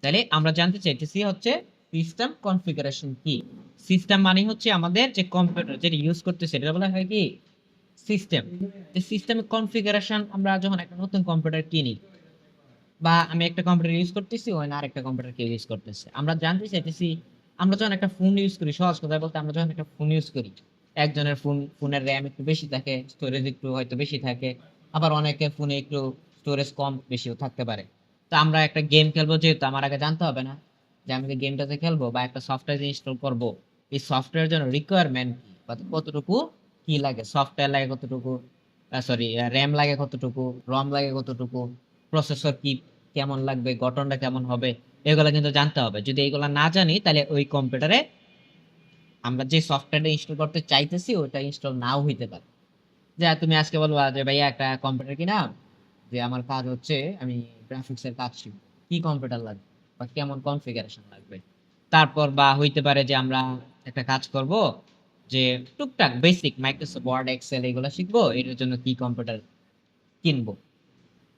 তাহলে আমরা জানতে চাইতেছি হচ্ছে সিস্টেম কনফিগারেশন কি। সিস্টেম মানে হচ্ছে আমাদের যে কম্পিউটার যেটা ইউজ করতেছে এটা বলা হয় কি সিস্টেম। এই সিস্টেমের কনফিগারেশন আমরা যখন একটা নতুন কম্পিউটার কিনি বা আমি একটা কম্পিউটার ইউজ করতেছি ওই না আরেকটা কম্পিউটার কেউ ইউজ করতেছে, আমরা জানতে চাইতেছি আমরা যখন একটা ফোন ইউজ করি, সহজ কথা বলতে আমরা যখন একটা ফোন ইউজ করি, একজনের ফোনের র্যাম একটু বেশি থাকে, স্টোরেজ একটু হয়তো বেশি থাকে, আবার অনেকের ফোনে একটু স্টোরেজ কম বেশিও থাকতে পারে। তো আমরা একটা গেম খেলবো, যেহেতু আমার আগে জানতে হবে না যে আমি যে গেমটাতে খেলবো বা একটা সফটওয়্যার ইনস্টল করব, এই সফটওয়্যার জন্য রিকোয়ারমেন্ট কি বা কতটুকু কি লাগে, সফটওয়্যার লাগে কতটুকু, সরি র্যাম লাগে কতটুকু, রম লাগে কতটুকু, প্রসেসর কি কেমন লাগবে, গঠনটা কেমন হবে, এগুলো কিন্তু জানতে হবে। যদি এগুলো না জানি তাহলে ওই কম্পিউটারে আমরা যে সফটওয়্যারটা ইনস্টল করতে চাইতেছি ওটা ইনস্টল নাও হইতে পারে। যে তুমি আজকে বলবা যে ভাইয়া একটা কম্পিউটার কিনা, যে আমার কাজ হচ্ছে আমি গ্রাফিক্স এর কাজ শিখব, কি কম্পিউটার লাগবে বা কেমন কনফিগারেশন লাগবে। তারপর বা হইতে পারে যে আমরা একটা কাজ করব যে টুকটাক বেসিক মাইক্রোসফট ওয়ার্ড এক্সেল এগুলো শিখবো, এটার জন্য কি কম্পিউটার কিনবো,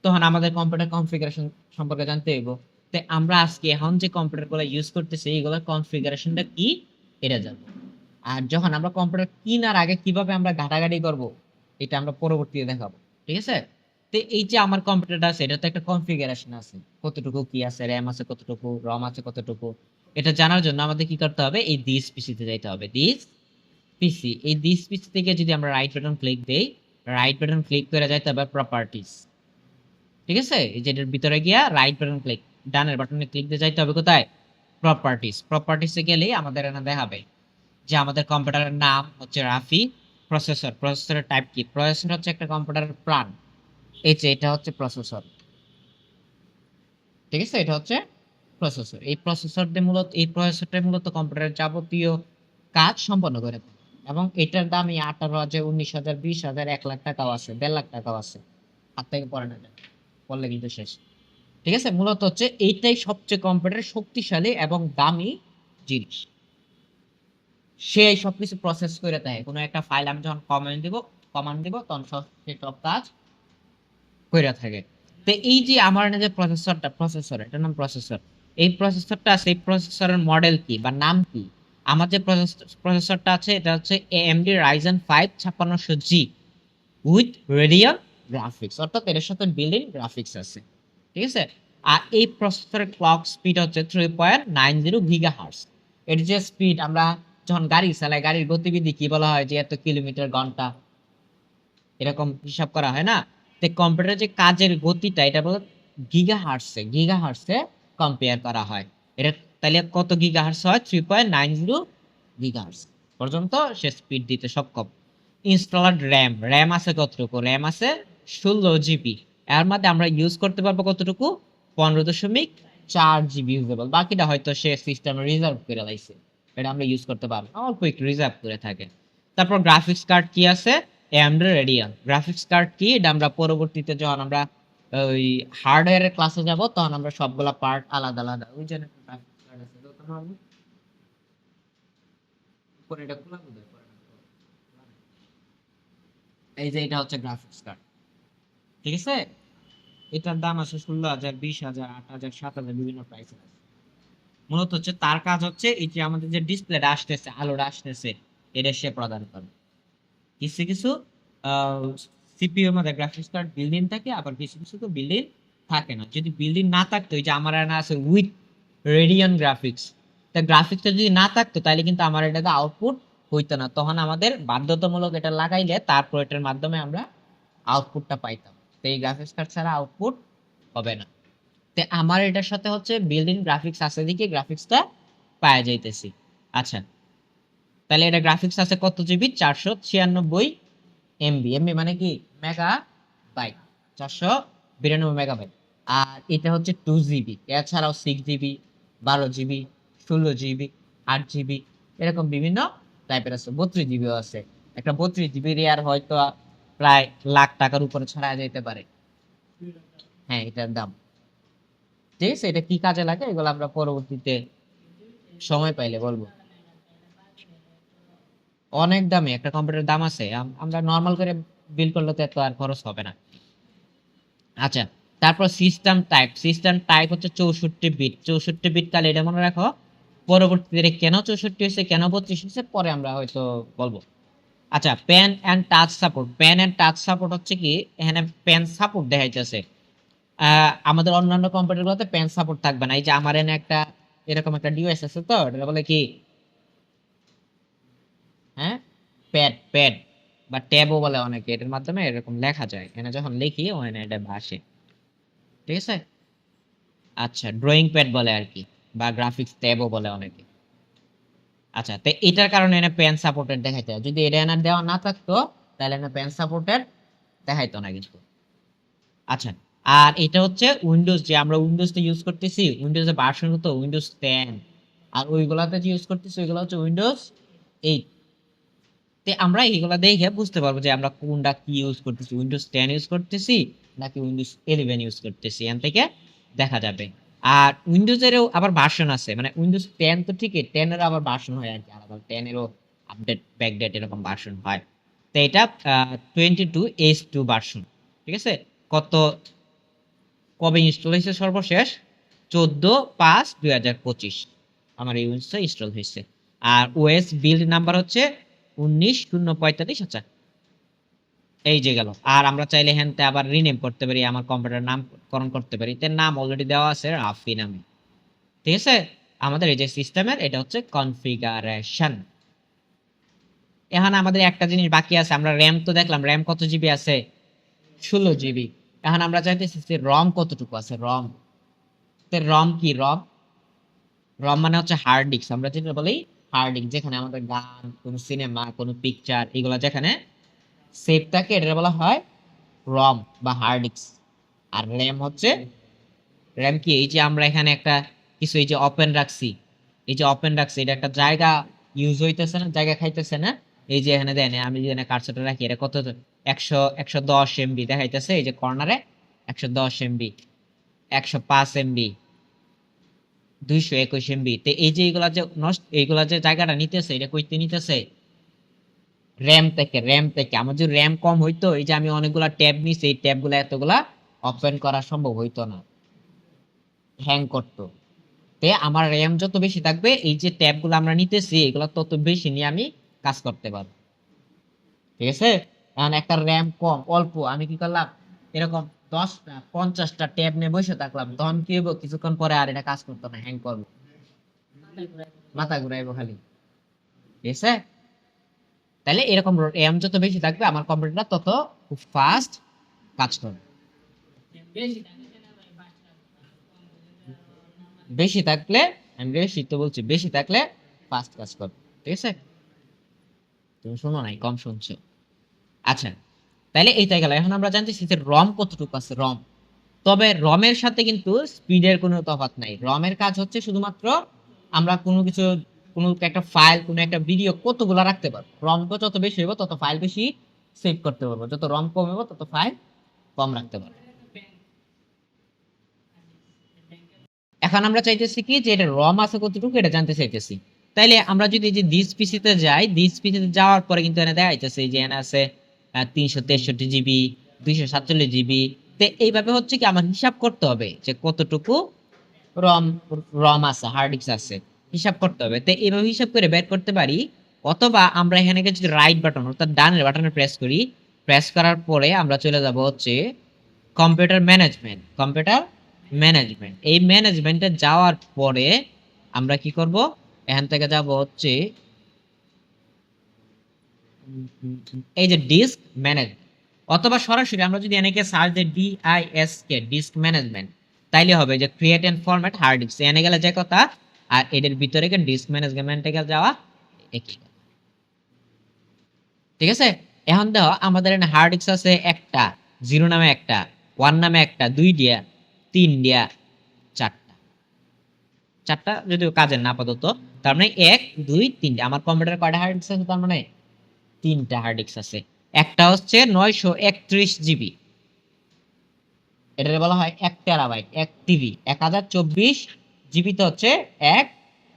তখন আমাদের কম্পিউটার কনফিগারেশন সম্পর্কে জানতে হইব। তো আমরা আজকে এখন যে কম্পিউটারগুলো ইউজ করতেছি এইগুলোর কনফিগারেশনটা কি এটা জানবো। আর যখন আমরা কম্পিউটার কিনার আগে কিভাবে আমরা ঘাটাঘাটি করব এটা আমরা পরবর্তীতে দেখাবো, ঠিক আছে। তো এই যে আমার কম্পিউটারটা আছে এটা তো একটা কনফিগারেশন আছে, কতটুকু কি আছে, র্যাম আছে কতটুকু, রম আছে কতটুকু, এটা জানার জন্য আমাদের কি করতে হবে, এই দিস পিসিতে যাইতে হবে। দিস পিসি, এই দিস পিসি থেকে যদি আমরা রাইট বাটন ক্লিক দেই, রাইট বাটন ক্লিক করে যাইতে হবে প্রপার্টিজ, ঠিক আছে। এই যে এটার ভিতরে গিয়া রাইট বাটন ক্লিক, ডানের বাটনে ক্লিক দিয়ে যাইতে হবে কোথায়, প্রপার্টিজ। প্রপার্টিসে গেলেই আমাদের এখানে দেখাবে যে আমাদের কম্পিউটারের নাম হচ্ছে রাফি, প্রসেসর, প্রসেসরের টাইপ কি, প্রসেসর হচ্ছে একটা কম্পিউটারের প্ল্যান, এই যে এটা হচ্ছে প্রসেসর, ঠিক আছে, এটা হচ্ছে প্রসেসর। এই প্রসেসর দিয়ে মূলত এই প্রসেসরটা মূলত কম্পিউটারের যাবতীয় কাজ সম্পন্ন করে থাকে। এবং এটার দামই 18,000, 19,000, 20,000, 1,00,000 টাকাও আছে, 1.5 লাখ টাকাও আছে। হাত থেকে পড়ে না যায়, পড়লে কিন্তু শেষ, ঠিক আছে। মূলত হচ্ছে এইটাই সবচেয়ে কম্পিউটারের শক্তিশালী এবং দামি জিনিস। সে এই সবকিছু প্রসেস করে দেয়, কোনো একটা ফাইল আমি যখন কমান্ড দিব তখন সে সব কাজ করে থাকে। তো এই যে আমার যে প্রসেসরটা, প্রসেসর এটার নাম প্রসেসর, এই প্রসেসরটা আছে, এই প্রসেসরের মডেল কি বা নাম কি। আমার যে প্রসেসরটা আছে এটা হচ্ছে AMD Ryzen 5 5600G with radian graphics, অর্থাৎ এর সাথে বিল্ট ইন গ্রাফিক্স আছে, ঠিক আছে। আর এই প্রসেসরের ক্লক স্পিড হচ্ছে 3.90 গিগাহার্টজ। এর যে স্পিড আমরা যখন গাড়ি চালাই, গাড়ির গতিবিধি কি বলা হয় যে এত কিলোমিটার ঘন্টা, এরকম হিসাব করা হয় না। তো কম্পিউটারের যে কাজের গতিটা এটা বলে গিগাহার্টসে কম্পেয়ার করা হয়। এটা তাহলে কত গিগাহার্টস হয়, 3.90 গিগাহার্টস পর্যন্ত সে স্পিড দিতে সক্ষম। ইনস্টলার র্যাম, র্যাম আছে কতটুকু, র্যাম আছে 16 জিবি। এর মধ্যে আমরা ইউজ করতে পারবো কতটুকু, 15.4 জিবি ইউজেবল, বাকিটা হয়তো সে সিস্টেমে রিজার্ভ করে লাইছে, এটা আমরা ইউজ করতে পারবো না, অল্প একটু রিজার্ভ করে থাকে। তারপর গ্রাফিক্স কার্ড কি আছে, AMD রেডিয়ান গ্রাফিক্স কার্ড কি, এটা আমরা পরবর্তীতে যখন আমরা ওই হার্ডওয়্যারের ক্লাসে যাব তখন আমরা সবগুলা পার্ট আলাদা আলাদা, ওই যে গ্রাফিক্স কার্ড আছে তো তোমার উপরে এটা খোলা বোধহয়, পরে না খোলা। এই যে এটা হচ্ছে গ্রাফিক্স কার্ড, ঠিক আছে। এটার দাম আছে 16,000, 20,000, 8,000, 7,000, বিভিন্ন প্রাইসের আছে। মূলত হচ্ছে তার কাজ হচ্ছে এই যে আমাদের যে ডিসপ্লেটা আসতেছে, আলোটা আসতেছে, এটা সে প্রদান করে। কিছু কিছু সিপিইউ এর মধ্যে গ্রাফিক্স কার্ড বিল্ড ইন থাকে, আবার কিছু কিছু তো বিল্ড ইন থাকে না। যদি বিল্ড ইন না থাকতো, এই যে আমার এখানে আছে উইথ রেডিয়ান গ্রাফিক্স, তা গ্রাফিক্সটা যদি না থাকতো তাহলে কিন্তু আমার এটাতে আউটপুট হইতো না, তখন আমাদের বাধ্যতামূলক এটা লাগাইলে তারপর এটার মাধ্যমে আমরা আউটপুটটা পাইতাম। তো এই গ্রাফিক্স কার্ড ছাড়া আউটপুট হবে না। তো আমার এটার সাথে হচ্ছে বিল্ড ইন গ্রাফিক্স আছে দিকে গ্রাফিক্সটা পাওয়া যাইতেছি। আচ্ছা, তাহলে এটা গ্রাফিক্স আছে কত জিবি, 496 এমবি, এমবি মানে কি মেগা বাইট, 492 মেগাবাইট। আর এটা হচ্ছে 2 জিবি, এছাড়াও 6 জিবি, 12 জিবি, 16 জিবি, 8 জিবি, এরকম বিভিন্ন টাইপের আছে। 32 জিবিও আছে। একটা 32 জিবি রেয়ার হয়তো প্রায় লাখ টাকার উপরে ছাড়া যেতে পারে। হ্যাঁ, এটার দাম, ঠিক আছে। এটা কি কাজে লাগে এগুলো আমরা পরবর্তীতে সময় পাইলে বলবো। অনেক দামি একটা কম্পিউটারের দাম আছে, আমরা নরমাল করে বিল করলে তো এত আর খরচ হবে না। আচ্ছা, তারপর সিস্টেম টাইপ হচ্ছে 64 বিট কালে এটা মনে রাখো। পরবর্তীতে কেন 64 হয়েছে কেন 32 হয়েছে পরে আমরা হয়তো বলবো। আচ্ছা, পেন এন্ড টাচ সাপোর্ট হচ্ছে কি, এখানে পেন সাপোর্ট দেখাইতেছে। আমাদের অন্যান্য কম্পিউটার গুলোতে পেন সাপোর্ট থাকবে না। এই যে আমার এনে একটা এরকম একটা ডিভাইস আছে, তো এটা বলে কি, হ্যাঁ, প্যাড বা ট্যাবও বলে অনেকে, এটার মাধ্যমে এরকম লেখা যায়। এখানে যখন লিখি ওখানে এটা ভাসে, ঠিক আছে। আচ্ছা, ড্রয়িং প্যাড বলে আর কি, বা গ্রাফিক্স ট্যাবও বলে অনেকে। আচ্ছা, তো এটার কারণে এনে পেন সাপোর্টেড দেখাইতে হয়। যদি এটা এনে দেওয়া না থাকতো তাহলে এনে পেন সাপোর্টেড দেখাইতো না কিন্তু। আচ্ছা, আর এটা হচ্ছে উইন্ডোজ, যে আমরা উইন্ডোজটা ইউজ করতেছি, উইন্ডোজের ভার্সন তো উইন্ডোজ 10, আর ওইগুলাতে যে ইউজ করতেছি ওইগুলো হচ্ছে উইন্ডোজ 8। তে আমরা এইগুলা দেখে বুঝতে পারবো যে আমরা কোনটা কি ইউজ করতেছি, উইন্ডোজ 10 ইউজ করতেছি নাকি উইন্ডোজ 11 ইউজ করতেছি, এখান থেকে দেখা যাবে। আর উইন্ডোজেরও আবার ভার্সন আছে, মানে উইন্ডোজ 10 তো ঠিকই, 10 এর আবার ভার্সন হয় আর কি আলাদা, 10 এরও আপডেট ব্যাকডেট এরকম ভার্সন হয়। তো এটা 22H2 ভার্সন, ঠিক আছে। কত, কবে ইনস্টল হয়েছে সর্বশেষ? 14/5/2025 আমার এই উইন্ডোজটা ইনস্টল হয়েছে। আর ওএস বিল্ড নাম্বার হচ্ছে 19045। আচ্ছা, এই যে গেল। আর আমরা চাইলে হ্যান্ডতে আবার রিনেম করতে পারি, আমার কম্পিউটার নামকরণ করতে পারি। এর নাম অলরেডি দেওয়া আছে রাফি নামে, ঠিক আছে। আমাদের এই যে সিস্টেমের এটা হচ্ছে কনফিগারেশন। এখন আমাদের একটা জিনিস বাকি আছে, আমরা র্যাম তো দেখলাম, র্যাম কত জিবি আছে? 16 জিবি। এখন আমরা চাইতেছি যে রম কতটুকু আছে, রম। রম কি, রম রম মানে হচ্ছে হার্ড ডিস্ক, আমরা যেটা বলি হার্ড ডিস্ক, যেখানে আমাদের গান, কোনো সিনেমা, কোনো পিকচার, এগুলো যেখানে সেভ থাকে এটা বলা হয় রম বা হার্ড ডিস্ক। আর র্যাম হচ্ছে, র্যাম কি, এই যে আমরা এখানে একটা কিছু এই যে ওপেন রাখছি, এই যে ওপেন রাখছি, এটা একটা জায়গা ইউজ হইতেছে না, জায়গা খাইতেছে না। এই যে এখানে দেন, আমি যদি এখানে কার্সারটা রাখি, এটা কত, 110 MB দেখাইতেছে, এই যে কর্নারে 110 MB, 105 MB, 221 MB। তো এই যে এইগুলা যে নষ্ট, এইগুলা যে জায়গাটা নিতেছে, এটা কইতে নিতেছে র্যাম থেকে। আমার যদি র্যাম কম হইতো, এই যে আমি অনেকগুলা ট্যাব নিছি, এই ট্যাবগুলো এতগুলা ওপেন করা সম্ভব হইতো না, হ্যাং করতো। তে আমার র্যাম যত বেশি থাকবে, এই যে ট্যাবগুলো আমরা নিতেছি এগুলো তত বেশি নিয়ে আমি কাজ করতে পারবো, ঠিক আছে। এখন একটা র্যাম কম অল্প, আমি কি করলাম, এরকম 10টা 50টা ট্যাব নিয়ে বসে থাকলাম, তখন কি হইব, কিছুক্ষণ পরে আর এটা কাজ করতো না, হ্যাং করবো, মাথা ঘুরাইবো খালি, ঠিক আছে। তাহলে এরকম র্যাম যত বেশি থাকবে আমার কম্পিউটারটা তত খুব ফাস্ট কাজ করবে। বেশি থাকলে, আমি বেশি তো বলছি, বেশি থাকলে ফাস্ট কাজ করবে, ঠিক আছে। তুমি শোনো নাই, কম শুনছো। আচ্ছা, তাহলে এইটাই গেল। এখন আমরা জানতেছি যে রম কতটুকু আছে, রম। তবে রমের সাথে কিন্তু স্পিডের কোনো তফাৎ নাই। রমের কাজ হচ্ছে শুধুমাত্র আমরা কোনো কিছু, কোনো একটা ফাইল, কোনো একটা ভিডিও কতগুলো রাখতে পারবো। রম যত বেশি হইব তত ফাইল বেশি সেভ করতে পারবো, যত রম কম হইব তত ফাইল কম রাখতে পারবো। এখন আমরা চাইতেছি কি, যে এটা রম আছে কতটুকু এটা জানতে চাইতেছি। তাইলে আমরা যদি এই যে দিস পিসিতে যাই, দিস পিসিতে যাওয়ার পরে কিন্তু এনে দেখা যাইতেছে যে এনে আছে 363 জিবি, 247 জিবি। তো এইভাবে হচ্ছে কি আমার হিসাব করতে হবে যে কতটুকু রম রম আছে, হার্ড ডিস্ক আছে, হিসাব করতে হবে। তো এইভাবে হিসাব করে বের করতে পারি। অথবা আমরা এখানে যদি রাইট বাটন অর্থাৎ ডানের বাটনে প্রেস করি, প্রেস করার পরে আমরা চলে যাব হচ্ছে কম্পিউটার ম্যানেজমেন্ট। এই ম্যানেজমেন্টে যাওয়ার পরে আমরা কি করব, এখান থেকে যাব হচ্ছে এই যে ডিস্ক ম্যানেজমেন্ট, অথবা সরাসরি আমরা যদি এনেকে সার্চ দিই DISK ডিস্ক ম্যানেজমেন্ট, তাইলে হবে যে create and format hard disk, এনে গেলে যে কথা, আর এদের ভিতরে গিয়ে ডিস্ক ম্যানেজমেন্টে যাওয়া একই কথা, ঠিক আছে। এখন দেখো আমাদের এখানে হার্ড ডিস্ক আছে একটা, 0 নামে একটা, 1 নামে একটা, 2 দিয়া, 3 দিয়া, 4টা, 4টা যদিও কাজের না আপাতত। তার মানে 1 2 3, আমার কম্পিউটারে কয়টা হার্ড ডিস্ক আছে, তার মানে 3টা হার্ড ডিস্ক আছে। একটা হচ্ছে 931 জিবি, এটাকে বলা হয় 1 টেরাবাইট, 1 টিবি, 1024 জিবি তো হচ্ছে 1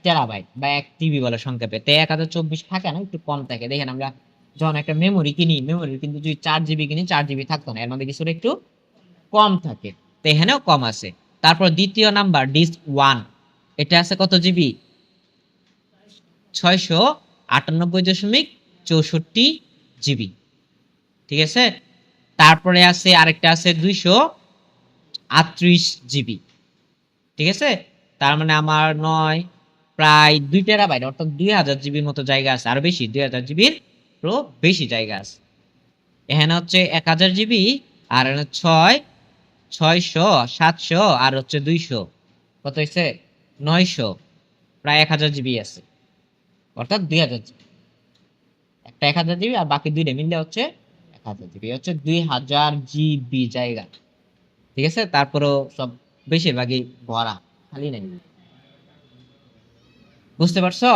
টেরাবাইট বা 1 টিবি বলে সংক্ষেপে। তো 1024 থাকে না, একটু কম থাকে। দেখেন আমরা যখন একটা মেমোরি কিনি, মেমোরি কিন্তু যদি 4 জিবি কিনি, 4 জিবি থাকতো না, এর মধ্যে কিছুটা একটু কম থাকে। তো এখানেও কম আছে। তারপর দ্বিতীয় নাম্বার ডিস্ক 1, এটা আছে কত জিবি? 698.64 জিবি, ঠিক আছে। তারপরে আছে আরেকটা আছে 238 জিবি, ঠিক আছে। তার মানে আমার 9 প্রায় 2 টেরাবাইট অর্থাৎ 2000 জিবির মতো জায়গা আছে, আরো বেশি 2000 জিবির বেশি জায়গা আছে। এখানে হচ্ছে 1000 জিবি, আর এখানে 6 600 700 আর হচ্ছে 200, কত হয়েছে? 900, প্রায় 1000 জিবি আছে, অর্থাৎ 2000 জিবি। একটা 1000 জিবি আর বাকি দুইটা মিললে হচ্ছে 1000 জিবি, হচ্ছে 2000 জিবি জায়গা, ঠিক আছে। তারপরেও সব বেশিরভাগই ভরা, খালি নেই। বুঝতে পারছো?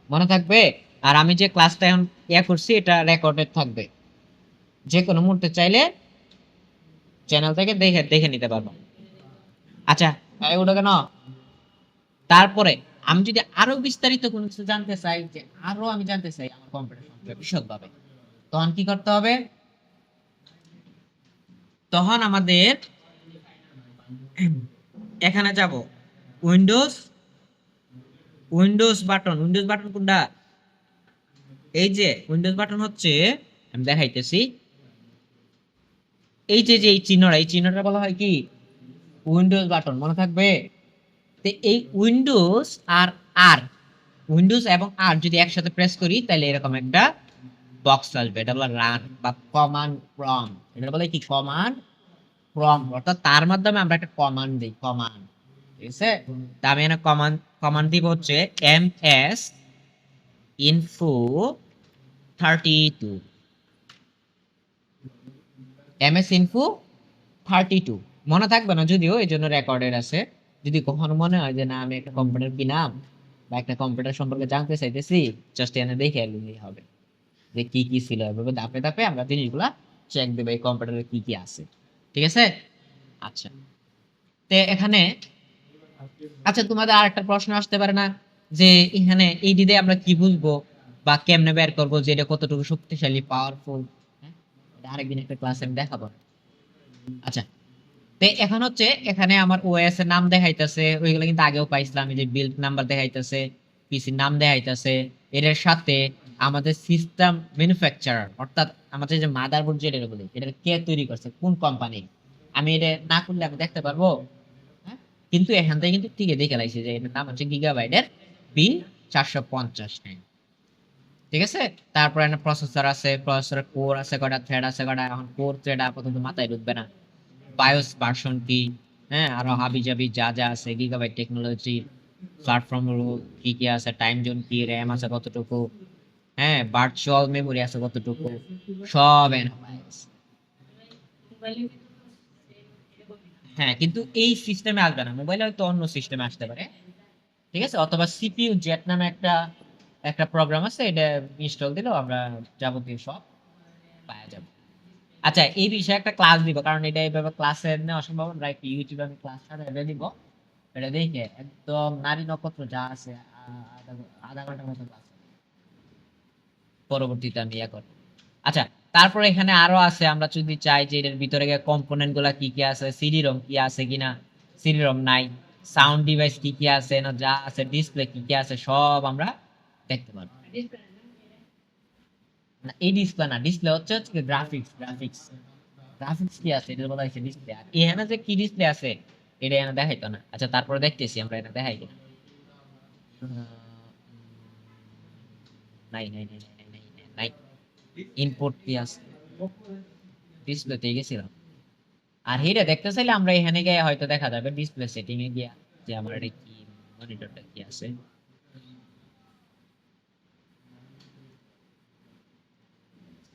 মনে থাকবে? আর আমি যে ক্লাসটা এখন করছি এটা রেকর্ডেড থাকবে, যে কোনো মুহূর্তে চাইলে চ্যানেল থেকে দেখে দেখে নিতে পারবো। আচ্ছা, ওটা কেন? তারপরে আমি যদি আরো বিস্তারিত কোনো কিছু জানতে চাই, যে আরো আমি জানতে চাই আমার কম্পিউটার সম্পর্কে বিশদভাবে, তখন কি করতে হবে? তখন আমাদের এখানে যাব, উইন্ডোজ উইন্ডোজ বাটন কোনটা? এই যে উইন্ডোজ বাটন হচ্ছে, আমি দেখাইতেছি, এই যে যে এই চিহ্নটা বলা হয় কি? উইন্ডোজ বাটন, মনে থাকবে? তো এই উইন্ডোজ আর আর, উইন্ডোজ এবং আর যদি একসাথে প্রেস করি তাহলে এরকম একটা বক্স আসবে, এটা বলে রান বা কমান্ড প্রম্পট। এটা বলে কি? কমান্ড প্রম্পট, অর্থাৎ তার মাধ্যমে আমরা একটা কমান্ড দিই, কমান্ড, ঠিক আছে। তা আমি এখানে কমান্ড দিব হচ্ছে ms info 32, ms info 32 মনে থাকবে না যদিও, এই জন্য রেকর্ডেড আছে। যদি কখনো মনে হয় যে না আমি একটা কম্পিউটার কিনাম বা একটা কম্পিউটার সম্পর্কে জানতে চাইতেছি, জাস্ট এনে দেখে এলেই হবে যে কি কি ছিল, এভাবে ধাপে ধাপে আমরা জিনিসগুলা চেক দেবো এই কম্পিউটারে কি কি আছে, ঠিক আছে। আচ্ছা, তো এখানে, আচ্ছা তোমাদের আরেকটা প্রশ্ন আসতে পারে না, যে এখানে এই দিকে আমরা কি বুঝবো বা কেমনে বের করবো যে এটা কতটুকু শক্তিশালী, পাওয়ারফুল? এটা আরেকদিন একটা ক্লাসে আমি দেখাবো। আচ্ছা, তো এখন হচ্ছে এখানে আমার ওএস এর নাম দেখাইতেছে, ওইগুলো কিন্তু আগেও পাইছিলাম, এই যে বিল্ড নাম্বার দেখাইতেছে, পিসির নাম দেখাইতেছে। এর সাথে আমাদের সিস্টেম ম্যানুফ্যাকচারার, অর্থাৎ আমাদের যে মাদারবোর্ড যেটা বলি, এটা কে তৈরি করছে, কোন কোম্পানি। আমি এটা না করলে আমি দেখতে পারবো? হ্যাঁ, কিন্তু এখান থেকে কিন্তু ঠিক দেখে লাইছি যে এটার নাম হচ্ছে গিগাবাইটের B450, হ্যাঁ, ঠিক আছে। তারপর একটা প্রসেসর আছে, প্রসেসরের কোর আছে কয়টা, থ্রেড আছে কয়টা, এখন কোর থ্রেড আপাতত মাথায় ঢুকবে না। বায়োস ভার্সন কি, হ্যাঁ, আরো হাবিজাবি যা যা আছে, গিগাবাইট টেকনোলজি, প্ল্যাটফর্ম কি কি আছে, টাইম জোন কি, র্যাম আছে কতটুকু, হ্যাঁ, ভার্চুয়াল মেমোরি আছে কতটুকু, সব এনালাইজ। হ্যাঁ, কিন্তু এই সিস্টেমে আসবে না, মোবাইলে হয়তো অন্য সিস্টেমে আসতে পারে, ঠিক আছে। অথবা সিপিইউ জেট নামে একটা একটা প্রোগ্রাম আছে, এটা ইনস্টল দিলেও আমরা যাবতীয় সব পাওয়া যাবে। আচ্ছা, এই বিষয়ে একটা ক্লাস দিব, কারণ এটা এইভাবে ক্লাসে নেওয়া সম্ভব না, একটু ইউটিউবে আমি ক্লাস এটা দিব, এটা দেখে একদম নারী নক্ষত্র যা আছে আধা আধা ঘন্টার মতো ক্লাস পরবর্তীতে আমি ইয়ে করব। আচ্ছা, তারপরে এখানে আরো আছে, আমরা যদি চাই যে এর ভিতরে কম্পোনেন্ট গুলা কি কি আছে, সিডি রম কি আছে কিনা, সিডি রম নাই, সাউন্ড ডিভাইস কি কি আছে না, যা আছে ডিসপ্লে কি কি আছে, সব আমরা দেখতে পারবো। না, এই ডিসপ্লে না, ডিসপ্লে হচ্ছে গ্রাফিক্স, গ্রাফিক্স কি আছে এটা বলা হয়েছে ডিসপ্লে, আর এখানে যে কি ডিসপ্লে আছে এটা এখানে দেখাইতো না। আচ্ছা, তারপরে দেখতেছি আমরা এটা দেখাই কিনা। নাই নাই নাই নাই নাই নাই নাই, ইনপুট কি আছে, ডিসপ্লেতে গেছিলাম। আর হেটা দেখতে চাইলে আমরা এখানে গিয়ে হয়তো দেখা যাবে ডিসপ্লে সেটিং এ গিয়া যে আমার এটা কি, মনিটরটা কি আছে,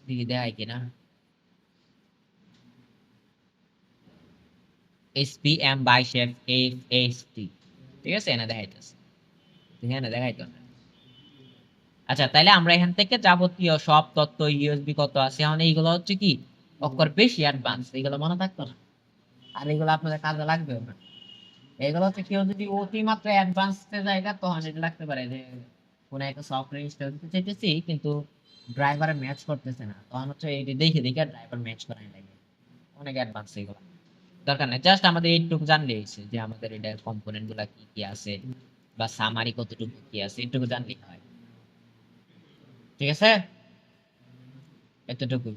দেখি দেখাই কিনা। SPM বাই শেফ FHD, ঠিক আছে, এনে দেখাইতেছে, এখানে দেখাইতো না। আচ্ছা, তাইলে আমরা এখান থেকে যাবতীয় সব তথ্য, ইউএসবি কত আছে, এখন এইগুলো হচ্ছে কি অক্ষর বেশি অ্যাডভান্স, এগুলো মনে থাকতো না, আর এগুলো আপনাদের কাজে লাগবেও না। এগুলো হচ্ছে কেউ যদি অতিমাত্রা অ্যাডভান্স জায়গা, তখন এটা লাগতে পারে যে কোনো একটা সফটওয়্যার ইনস্টল করতে চাইতেছি কিন্তু ড্রাইভারে ম্যাচ করতেছে না, তখন হচ্ছে এই দেখে দেখে ড্রাইভার ম্যাচ করাই লাগে, অনেক অ্যাডভান্স এগুলো। দরকার নাই, জাস্ট আমাদের এইটুকু জানলে হয়েছে যে আমাদের এটা কম্পোনেন্ট গুলা কি কি আছে বা সামারি কতটুকু কি আছে এইটুকু জানলেই হয়। ঠিক আছে, এতটুকু।